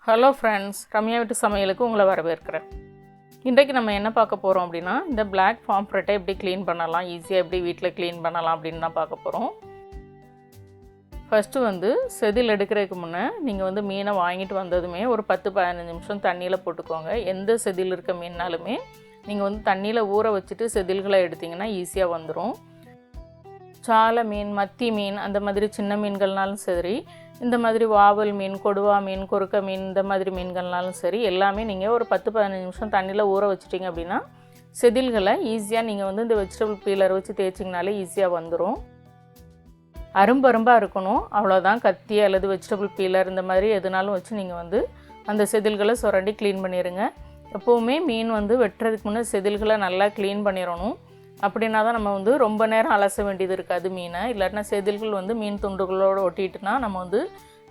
Hello friends, Ramya வீட்டு சமையலுக்கு உங்களை வரவேற்கிறேன். இன்றைக்கு நம்ம என்ன பார்க்க போகிறோம் அப்படின்னா, இந்த பிளாக் பாம்ஃப்ரெட்டை எப்படி க்ளீன் பண்ணலாம், ஈஸியாக எப்படி வீட்டில் க்ளீன் பண்ணலாம் அப்படின்னு தான் பார்க்க போகிறோம். ஃபஸ்ட்டு செதில் எடுக்கிறதுக்கு முன்னே நீங்கள் மீனை வாங்கிட்டு வந்ததுமே ஒரு 10-15 நிமிஷம் தண்ணியில் போட்டுக்கோங்க. எந்த செதில் இருக்க மீன்னாலுமே நீங்கள் தண்ணியில் ஊற வச்சுட்டு செதில்களை எடுத்திங்கன்னா ஈஸியாக வந்துடும். சாலை மீன், மத்தி மீன், அந்த மாதிரி சின்ன மீன்கள்னாலும் சரி, இந்த மாதிரி வாவல் மீன், கொடுவா மீன், கொறுக்க மீன், இந்த மாதிரி மீன்கள்னாலும் சரி, எல்லாமே நீங்கள் ஒரு 10-15 நிமிஷம் தண்ணியில் ஊற வச்சிட்டிங்க அப்படின்னா செதில்களை ஈஸியாக நீங்கள் இந்த வெஜிடபிள் பீலர் வச்சு தேய்ச்சிங்கனாலே ஈஸியாக வந்துடும். அரும்பரும்பாக இருக்கணும், அவ்வளோதான். கத்தி அல்லது வெஜிடபிள் பீலர் இந்த மாதிரி எதுனாலும் வச்சு நீங்கள் அந்த செதில்களை சுரண்டி க்ளீன் பண்ணிடுங்க. எப்போவுமே மீன் வெட்டுறதுக்கு முன்னே செதில்களை நல்லா க்ளீன் பண்ணிடணும். அப்படின்னா தான் நம்ம ரொம்ப நேரம் அலச வேண்டியது இருக்காது மீனை. இல்லாட்டினா செதில்கள் மீன் துண்டுகளோடு ஒட்டிட்டுனா நம்ம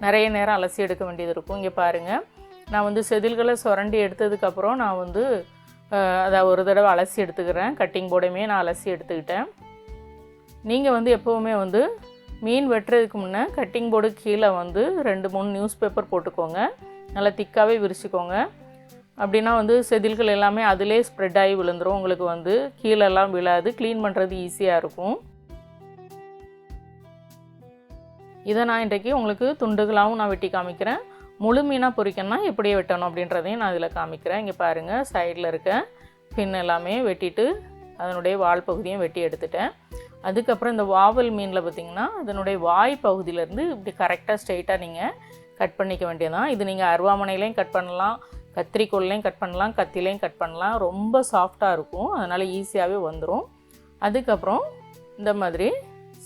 நிறைய நேரம் அலசி எடுக்க வேண்டியது இருக்கும். இங்கே பாருங்கள், நான் செதில்களை சுரண்டி எடுத்ததுக்கப்புறம் நான் அதை ஒரு தடவை அலசி எடுத்துக்கிறேன். கட்டிங் போர்டையுமே நான் அலசி எடுத்துக்கிட்டேன். நீங்கள் எப்போவுமே மீன் வெட்டுறதுக்கு முன்னே கட்டிங் போர்டு கீழே 2-3 நியூஸ் பேப்பர் போட்டுக்கோங்க. நல்லா திக்காகவே விரிச்சிக்கோங்க. அப்படின்னா செதில்கள் எல்லாமே அதிலே ஸ்ப்ரெட் ஆகி விழுந்துடும். உங்களுக்கு கீழெல்லாம் விழாது, க்ளீன் பண்ணுறது ஈஸியாக இருக்கும். இதை நான் இன்றைக்கி உங்களுக்கு துண்டுகளாகவும் நான் வெட்டி காமிக்கிறேன். முழு மீனாக பொரிக்கணும்னா எப்படி வெட்டணும் அப்படின்றதையும் நான் இதில் காமிக்கிறேன். இங்கே பாருங்கள், சைடில் இருக்க பின் எல்லாமே வெட்டிட்டு அதனுடைய வால் பகுதியும் வெட்டி எடுத்துட்டேன். அதுக்கப்புறம் இந்த வாவல் மீனில் பார்த்திங்கன்னா அதனுடைய வாய் பகுதியிலேருந்து இப்படி கரெக்டாக ஸ்ட்ரெயிட்டாக நீங்கள் கட் பண்ணிக்க வேண்டியதான். இது நீங்கள் அருவாமனையிலையும் கட் பண்ணலாம், கத்திரிக்கோல்லையும் கட் பண்ணலாம், கத்திலையும் கட் பண்ணலாம். ரொம்ப சாஃப்டாக இருக்கும், அதனால் ஈஸியாகவே வந்துடும். அதுக்கப்புறம் இந்த மாதிரி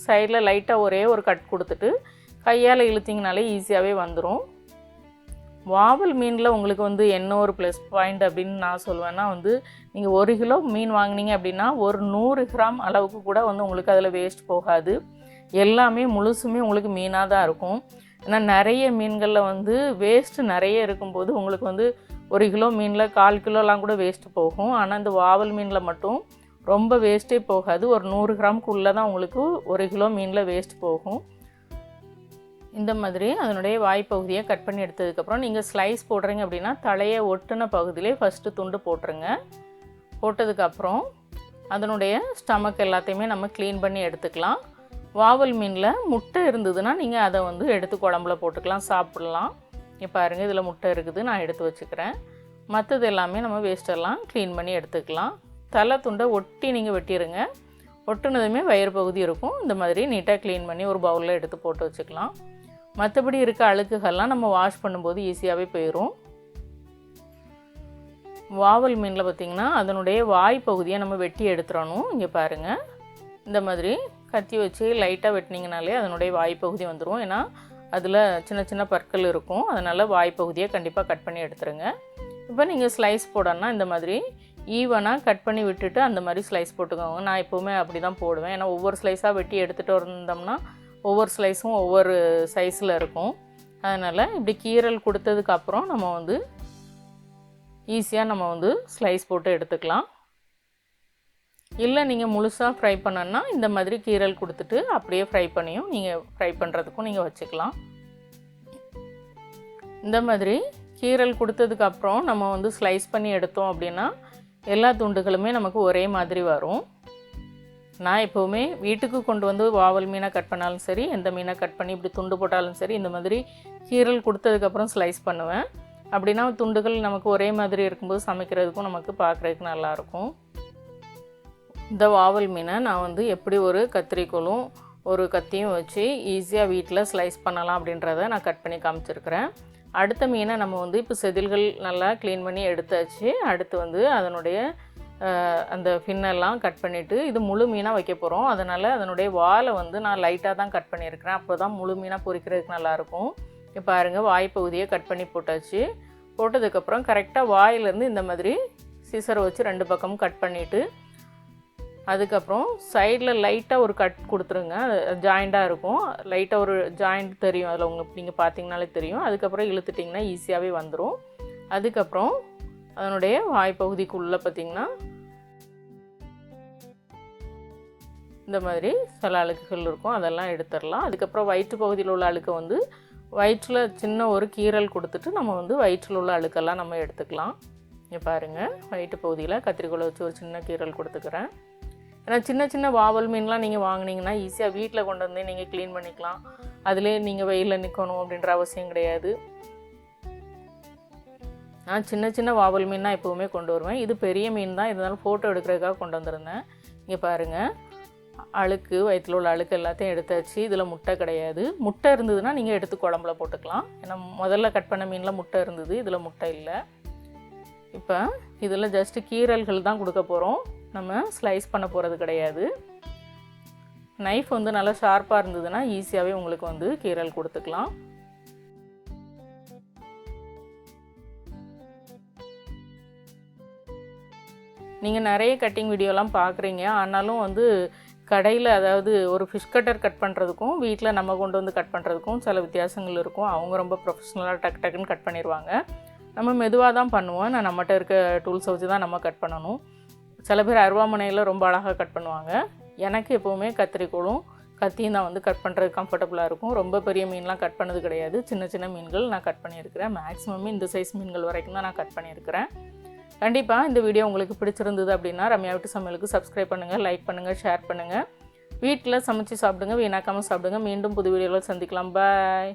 சைடில் லைட்டாக ஒரே ஒரு கட் கொடுத்துட்டு கையால் இழுத்திங்கனாலே ஈஸியாகவே வந்துடும். வாவல் மீனில் உங்களுக்கு என்ன ஒரு ப்ளஸ் பாயிண்ட் அப்படின்னு நான் சொல்லுவேன்னா, நீங்கள் 1 கிலோ மீன் வாங்கினீங்க அப்படின்னா ஒரு 100 கிராம் அளவுக்கு கூட உங்களுக்கு அதில் வேஸ்ட் போகாது. எல்லாமே முழுசுமே உங்களுக்கு மீனாக தான் இருக்கும். ஏன்னா நிறைய மீன்களில் வேஸ்ட்டு நிறைய இருக்கும்போது உங்களுக்கு 1 கிலோ மீனில் 1/4 கிலோலாம் கூட வேஸ்ட்டு போகும். ஆனால் இந்த வாவல் மீனில் மட்டும் ரொம்ப வேஸ்ட்டே போகாது. ஒரு 100 கிராமுக்குள்ளே தான் உங்களுக்கு 1 கிலோ மீனில் வேஸ்ட் போகும். இந்த மாதிரி அதனுடைய வாய்ப்பகுதியை கட் பண்ணி எடுத்ததுக்கப்புறம் நீங்கள் ஸ்லைஸ் போடுறீங்க அப்படின்னா தலையை ஒட்டின பகுதியிலே ஃபஸ்ட்டு துண்டு போட்டுருங்க. போட்டதுக்கப்புறம் அதனுடைய ஸ்டமக் எல்லாத்தையுமே நம்ம க்ளீன் பண்ணி எடுத்துக்கலாம். வாவல் மீனில் முட்டை இருந்ததுன்னா நீங்கள் அதை எடுத்து குழம்புல போட்டுக்கலாம், சாப்பிட்லாம். இப்போ பாருங்கள், இதில் முட்டை இருக்குது, நான் எடுத்து வச்சுக்கிறேன். மற்றது எல்லாமே நம்ம வேஸ்டெல்லாம் க்ளீன் பண்ணி எடுத்துக்கலாம். தலை துண்டை ஒட்டி நீங்கள் வெட்டிடுங்க. ஒட்டுனதுமே வயிறு பகுதி இருக்கும். இந்த மாதிரி நீட்டாக க்ளீன் பண்ணி ஒரு பவுலில் எடுத்து போட்டு வச்சுக்கலாம். மற்றபடி இருக்க அழுக்குகள்லாம் நம்ம வாஷ் பண்ணும்போது ஈஸியாகவே போயிடும். வாவல் மீனில் பார்த்திங்கன்னா அதனுடைய வாய் பகுதியை நம்ம வெட்டி எடுத்துடணும். இங்கே பாருங்கள், இந்த மாதிரி கத்தி வச்சு லைட்டாக வெட்டினீங்கனாலே அதனுடைய வாய்ப்பகுதி வந்துடும். ஏன்னா அதில் சின்ன சின்ன பற்கள் இருக்கும், அதனால் வாய்ப்பகுதியை கண்டிப்பாக கட் பண்ணி எடுத்துருங்க. இப்போ நீங்கள் ஸ்லைஸ் போடணும்னா இந்த மாதிரி ஈவனாக கட் பண்ணி விட்டுட்டு அந்த மாதிரி ஸ்லைஸ் போட்டுக்கோங்க. நான் எப்போவுமே அப்படி தான் போடுவேன். ஏன்னா ஒவ்வொரு ஸ்லைஸாக வெட்டி எடுத்துகிட்டு இருந்தோம்னா ஒவ்வொரு ஸ்லைஸும் ஒவ்வொரு சைஸில் இருக்கும். அதனால் இப்படி கீரல் கொடுத்ததுக்கப்புறம் நம்ம ஈஸியாக நம்ம ஸ்லைஸ் போட்டு எடுத்துக்கலாம். இல்லை நீங்கள் முழுசாக ஃப்ரை பண்ணணுன்னா இந்த மாதிரி கீரல் கொடுத்துட்டு அப்படியே ஃப்ரை பண்ணியும் நீங்கள் ஃப்ரை பண்ணுறதுக்கும் நீங்கள் வச்சுக்கலாம். இந்த மாதிரி கீரல் கொடுத்ததுக்கப்புறம் நம்ம ஸ்லைஸ் பண்ணி எடுத்தோம் அப்படின்னா எல்லா துண்டுகளுமே நமக்கு ஒரே மாதிரி வரும். நான் எப்போவுமே வீட்டுக்கு கொண்டு வாவல் மீனை கட் பண்ணாலும் சரி, எந்த மீனை கட் பண்ணி இப்படி துண்டு போட்டாலும் சரி, இந்த மாதிரி கீரல் கொடுத்ததுக்கப்புறம் ஸ்லைஸ் பண்ணுவேன். அப்படின்னா துண்டுகள் நமக்கு ஒரே மாதிரி இருக்கும்போது சமைக்கிறதுக்கும் நமக்கு பார்க்குறதுக்கு நல்லாயிருக்கும். இந்த வாவல் மீனை நான் எப்படி ஒரு கத்திரிக்கோலும் ஒரு கத்தியும் வச்சு ஈஸியாக வீட்டில் ஸ்லைஸ் பண்ணலாம் அப்படின்றத நான் கட் பண்ணி காமிச்சிருக்கிறேன். அடுத்த மீனை நம்ம இப்போ செதில்கள் நல்லா க்ளீன் பண்ணி எடுத்தாச்சு. அடுத்து அதனுடைய அந்த ஃபின்னெல்லாம் கட் பண்ணிவிட்டு இது முழு மீனாக வைக்க போகிறோம். அதனால் அதனுடைய வாலை நான் லைட்டாக தான் கட் பண்ணியிருக்கிறேன். அப்போ தான் முழு மீனாக பொரிக்கிறதுக்கு நல்லாயிருக்கும். இப்போ பாருங்கள், வாய்ப்பகுதியை கட் பண்ணி போட்டாச்சு. போட்டதுக்கப்புறம் கரெக்டாக வாயிலேருந்து இந்த மாதிரி சிசரை வச்சு 2 பக்கமும் கட் பண்ணிவிட்டு அதுக்கப்புறம் சைடில் லைட்டாக ஒரு கட் கொடுத்துருங்க. ஜாயிண்டாக இருக்கும், லைட்டாக ஒரு ஜாயிண்ட் தெரியும் அதில் உங்களுக்கு, நீங்கள் பார்த்தீங்கனாலே தெரியும். அதுக்கப்புறம் இழுத்துட்டிங்கன்னா ஈஸியாகவே வந்துடும். அதுக்கப்புறம் அதனுடைய வாய்ப்பகுதிக்குள்ளே பார்த்திங்கன்னா இந்த மாதிரி சில அழுக்குகள் இருக்கும், அதெல்லாம் எடுத்துடலாம். அதுக்கப்புறம் வயிற்று பகுதியில் உள்ள அழுக்கை வயிற்றில் சின்ன ஒரு கீறல் கொடுத்துட்டு நம்ம வந்து வயிற்றில் உள்ள அழுக்கெல்லாம் நம்ம எடுத்துக்கலாம். இங்கே பாருங்கள், வயிற்று பகுதியில் கத்திரிக்கோலை வச்சு ஒரு சின்ன கீறல் கொடுத்துக்கிறேன். ஏன்னா சின்ன சின்ன வாவல் மீன்லாம் நீங்கள் வாங்கினீங்கன்னா ஈஸியாக வீட்டில் கொண்டு வந்து நீங்கள் க்ளீன் பண்ணிக்கலாம். அதிலே நீங்கள் வெயிலில் நிற்கணும் அப்படின்ற அவசியம் கிடையாது. நான் சின்ன சின்ன வாவல் மீன் தான் எப்போவுமே கொண்டு வருவேன். இது பெரிய மீன் தான், இருந்தாலும் ஃபோட்டோ எடுக்கிறதுக்காக கொண்டு வந்திருந்தேன். இங்கே பாருங்கள், அழுக்கு வயிற்றில் உள்ள அழுக்கு எல்லாத்தையும் எடுத்தாச்சு. இதில் முட்டை கிடையாது. முட்டை இருந்ததுன்னா நீங்கள் எடுத்து குழம்புல போட்டுக்கலாம். ஏன்னா முதல்ல கட் பண்ண மீனில் முட்டை இருந்தது, இதில் முட்டை இல்லை. இப்போ இதில் ஜஸ்ட்டு கீரல்கள் தான் கொடுக்க போகிறோம், நம்ம ஸ்லைஸ் பண்ண போகிறது கிடையாது. நைஃப் வந்து நல்லா ஷார்ப்பாக இருந்ததுன்னா ஈஸியாகவே உங்களுக்கு வந்து கீரல் கொடுத்துக்கலாம். நீங்கள் நிறைய கட்டிங் வீடியோலாம் பார்க்குறீங்க, ஆனாலும் வந்து கடையில் அதாவது ஒரு ஃபிஷ் கட்டர் கட் பண்ணுறதுக்கும் வீட்டில் நம்ம கொண்டு வந்து கட் பண்ணுறதுக்கும் சில வித்தியாசங்கள் இருக்கும். அவங்க ரொம்ப ப்ரொஃபஷ்னலாக டக்குன்னு கட் பண்ணிடுவாங்க. நம்ம மெதுவாக தான் பண்ணுவோம். நான் நம்மகிட்ட இருக்க டூல்ஸை வச்சு தான் நம்ம கட் பண்ணணும். சில பேர் அருவாமனையில் ரொம்ப அழகாக கட் பண்ணுவாங்க. எனக்கு எப்போவுமே கத்திரிக்கோளும் கத்தியும் தான் வந்து கட் பண்ணுறது கம்ஃபர்டபுளாக இருக்கும். ரொம்ப பெரிய மீன்லாம் கட் பண்ணது கிடையாது. சின்ன சின்ன மீன்கள் நான் கட் பண்ணியிருக்கிறேன். மேக்ஸிமம் இந்த சைஸ் மீன்கள் வரைக்கும் தான் நான் கட் பண்ணியிருக்கிறேன். கண்டிப்பாக இந்த வீடியோ உங்களுக்கு பிடிச்சிருந்தது அப்படின்னா ரம்யா வீட்டு சமையலுக்கு சப்ஸ்கிரைப் பண்ணுங்கள், லைக் பண்ணுங்கள், ஷேர் பண்ணுங்கள். வீட்டில் சமைச்சு சாப்பிடுங்க, வீணாக்காமல் சாப்பிடுங்க. மீண்டும் புது வீடியோவில் சந்திக்கலாம். பாய்.